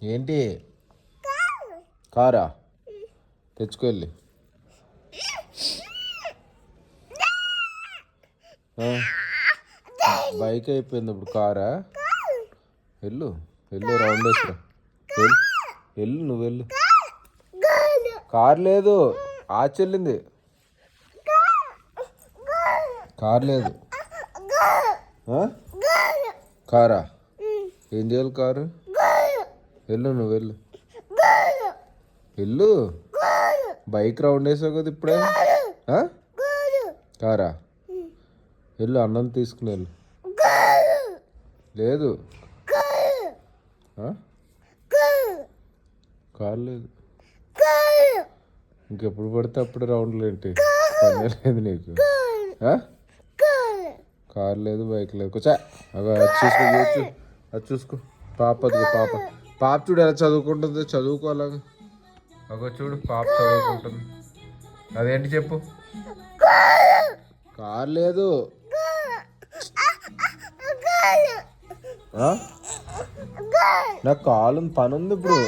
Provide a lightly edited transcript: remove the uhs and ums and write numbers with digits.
ఏంటి కారా తెచ్చుకెళ్ళి బైక్ అయిపోయింది ఇప్పుడు కారా వెళ్ళు వెళ్ళు రౌండ్ వేసురా వెళ్ళు నువ్వు వెళ్ళు కార్ లేదు చెల్లింది కార్ లేదు కారా ఏం చేయాలి కారు వెళ్ళు నువ్వు వెళ్ళు వెళ్ళు బైక్ రౌండ్ వేసావు కదా ఇప్పుడే కారా వెళ్ళు అన్నం తీసుకుని వెళ్ళు లేదు కారు లేదు ఇంకెప్పుడు పడితే అప్పుడు రౌండ్లు ఏంటి పని లేదు నీకు కార్ లేదు బైక్ లేదు కూర్చో అది చూసుకో అది చూసుకో పాప పాప చూడు ఎలా చదువుకుంటుంది చదువుకోలాగా అగో చూడు పాప చదువుకుంటుంది అదేంటి చెప్పు కార్ లేదు నాకు కాలు పని ఉంది ఇప్పుడు